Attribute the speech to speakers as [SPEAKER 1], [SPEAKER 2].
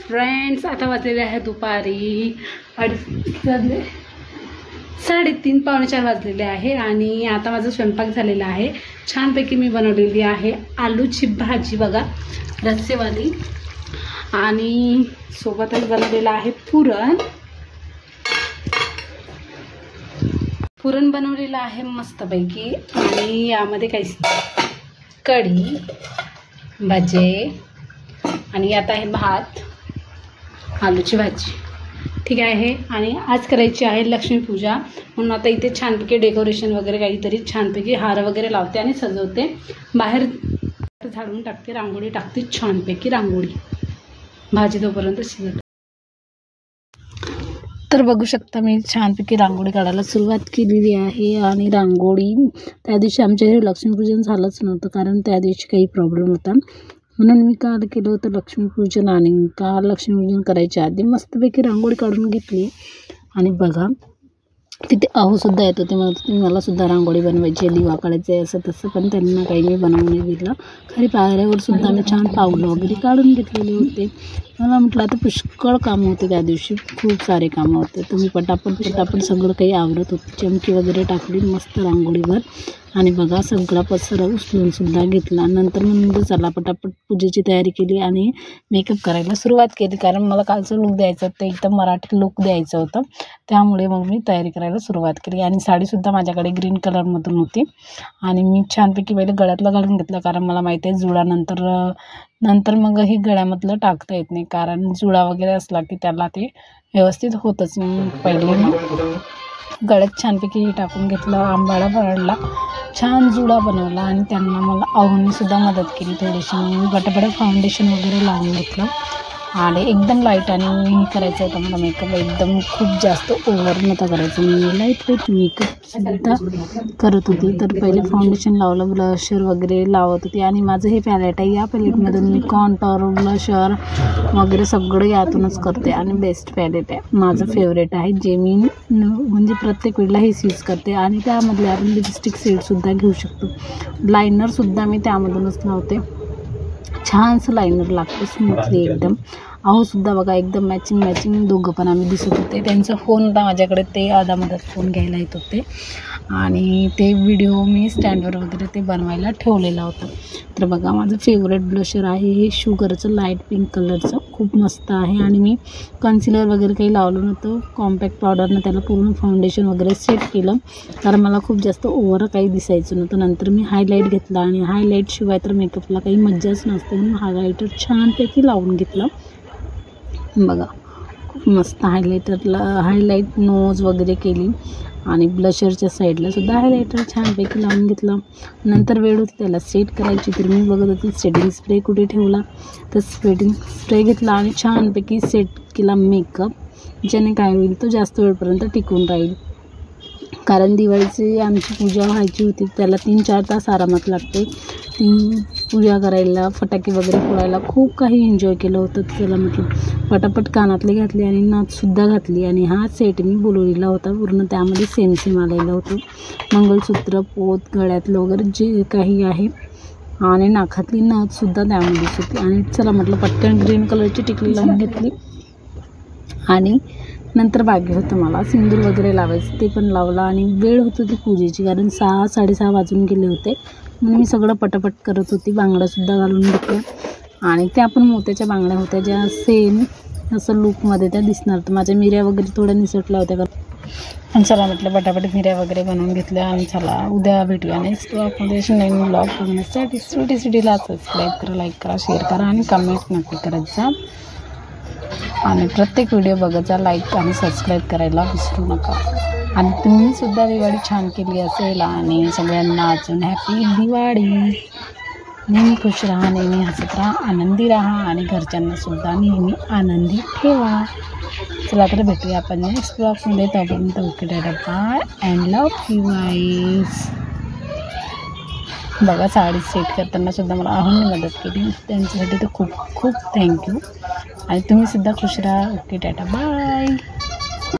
[SPEAKER 1] Friends, आता वाजलेले आहे दुपारी 3:30 पावणे 4 वाजलेले आहे आणि आता माझा स्वयंपाक झालेला आहे. छानपैकी मी बनवलेली आहे आलूची भाजी बघा, रस्सेवाली, आणि सोबतच बनवलेलं आहे पुरण बनवलेलं आहे मस्तपैकी. आणि यामध्ये काही कढी, भजे, आणि आता आहे भात, आलूची भाजी. ठीक आहे. आणि आज करायची आहे लक्ष्मीपूजा, म्हणून आता इथे छानपैकी डेकोरेशन वगैरे काहीतरी छानपैकी हार वगैरे लावते आणि सजवते. बाहेर झाडून टाकते, रांगोळी टाकते, छानपैकी रांगोळी, भाजी तोपर्यंत शिजत. तर बघू शकता मी छानपैकी रांगोळी काढायला सुरुवात केलेली आहे. आणि रांगोळी त्या दिवशी आमच्या घरी लक्ष्मीपूजन झालंच नव्हतं, कारण त्या दिवशी काही प्रॉब्लेम होता, म्हणून मी काल केलं होतं लक्ष्मीपूजन. आणि काल लक्ष्मीपूजन करायच्या आधी मस्तपैकी रांगोळी काढून घेतली. आणि बघा तिथे आहोसुद्धा येत होते, मलासुद्धा रांगोळी बनवायची आहे, दिवा काढायचं आहे, असं तसं, पण त्यांना काही मी बनवून नाही दिलं. खाली पायऱ्यावर सुद्धा मी छान पावलं वगैरे काढून घेतलेले होते. मला म्हटलं आता पुष्कळ कामं होते त्या दिवशी, खूप सारे कामं होते, तर मी पटापट सगळं काही आवरत होते. चमकी वगैरे टाकली मस्त रांगोळीवर. आणि बघा सगळा पसारा उचलून सुद्धा घेतला. नंतर मग चला पटापट पूजेची तयारी केली आणि मेकअप करायला सुरुवात केली, कारण मला कालचं लुक द्यायचं होतं, एकदम मराठी लुक द्यायचं होतं, त्यामुळे मग मी तयारी करायला सुरुवात केली. आणि साडीसुद्धा माझ्याकडे ग्रीन कलरमधून होती. आणि मी छानपैकी पहिले गळ्यातलं घालून घेतलं, कारण मला माहिती आहे जुळानंतर मग हे गळ्यामधलं टाकता येत नाही, कारण जुळा वगैरे असला की त्याला ते व्यवस्थित होतच नाही. पहिले मी गळ्यात छानपैकी हे टाकून घेतलं, आंबाडा भरडला, छान जुडा बनवला. आणि त्यांना मला आऊनीसुद्धा मदत केली थोडीशी. मी पटापट फाउंडेशन वगैरे लावून घेतलं आणि एकदम लाईट आणि हे करायचं होतं मला मेकअप, एकदम खूप जास्त ओव्हर नव्हता करायचं, मी लाईट मेकअपसुद्धा करत होती. तर पहिले फाउंडेशन लावलं, ब्लशर वगैरे लावत होती. आणि माझं हे पॅलेट आहे, या पॅलेटमधून मी कॉन्टोर, ब्लशर वगैरे सगळं यातूनच करते. आणि बेस्ट पॅलेट आहे, माझं फेवरेट आहे, जे मी म्हणजे प्रत्येक वेळेला हेच यूज करते. आणि त्यामधले आपण लिपस्टिक शेडसुद्धा घेऊ शकतो. लायनरसुद्धा मी त्यामधूनच लावते, छानसं लायनर लागतं स्मूथली एकदम. आहोसुद्धा बघा एकदम मॅचिंग दोघं पण आम्ही दिसत होते. त्यांचा फोन होता माझ्याकडे, ते अदामधात फोन घ्यायला येत होते. आणि ते व्हिडिओ मी स्टँडवर वगैरे ते बनवायला ठेवलेला होता. तर बघा माझं फेवरेट ब्लशर आहे हे शुगरचं, लाईट पिंक कलरचं, खूप मस्त आहे. आणि मी कन्सिलर वगैरे काही लावलं नव्हतं, कॉम्पॅक्ट पावडरनं त्याला पूर्ण फाउंडेशन वगैरे सेट केलं, कारण मला खूप जास्त ओव्हर काही दिसायचं नव्हतं. नंतर मी हायलाईट घेतला, आणि हायलाईटशिवाय तर मेकअपला काही मज्जाच नसते, म्हणून हायलायटर छानपैकी लावून घेतलं. बघा खूप मस्त हायलाईट नोज वगैरे केली. आणि ब्लशरच्या साईडला सुद्धा हायलायटर छानपैकी लावून घेतलं. नंतर वेळ होती त्याला सेट करायची, तर मी बघत होती सेटिंग स्प्रे कुठे ठेवला, तर सेटिंग स्प्रे घेतला आणि छानपैकी सेट केला मेकअप, ज्याने काय होईल तो जास्त वेळपर्यंत टिकून राहील. कारण दिवाळीची आमची पूजा व्हायची होती, त्याला 3-4 तास आरामात लागते. पूजा करायला, फटाके वगैरे फोडायला खूप काही एन्जॉय केलं होतं. त्याला म्हटलं पटापट कानातले घातले आणि नथसुद्धा घातली. आणि हा सेट मी बोलवलेला होता पूर्ण, त्यामध्ये सेम आलेलं होतं, मंगळसूत्र, पोत, गळ्यातलं वगैरे जे काही आहे, आणि नाकातली नथसुद्धा त्यामध्येच होती. आणि चला म्हटलं पटकन ग्रीन कलरची टिकली लावून घेतली. आणि नंतर बाकी होतं मला सिंदूर वगैरे लावायचं, ते पण लावलं. आणि वेळ होत होती पूजेची, कारण 6-6:30 वाजून गेले होते, म्हणून मी सगळं पटापट करत होती. बांगड्यासुद्धा घालून घेतल्या, आणि त्या पण मोत्याच्या बांगड्या होत्या, ज्या सेम असं लुकमध्ये त्या दिसणार. तर माझ्या मिऱ्या वगैरे थोड्या निसटल्या होत्या, आणि चला म्हटलं पटापट मिऱ्या वगैरे बनवून घेतल्या. आणि चला उद्या भेटूया नेक्स्ट ब्लॉगमध्ये. नवीन ब्लॉग बघण्यासाठी सिटीला सबस्क्राईब करा, लाईक करा, शेअर करा आणि कमेंट नक्की करत जा. आणि प्रत्येक व्हिडिओ बघत जा, लाईक आणि सबस्क्राईब करायला विसरू नका. आणि तुम्हीसुद्धा दिवाळी छान केली असेल, आणि सगळ्यांना अजून हॅपी दिवाळी. नेहमी खुश राहा, नेहमी हसत राहा, आनंदी राहा, आणि घरच्यांनासुद्धा नेहमी आनंदी ठेवा. चला तर भेटूया आपण नेक्स्ट ब्लॉगमध्ये. तोपर्यंत okay, tata, bye and love you guys. बघा साडी सेट करताना सुद्धा मला आहोंनी मदत केली, त्यांच्यासाठी तर खूप खूप थँक्यू. आणि तुम्हीसुद्धा खुश राहा. Okay, tata, bye.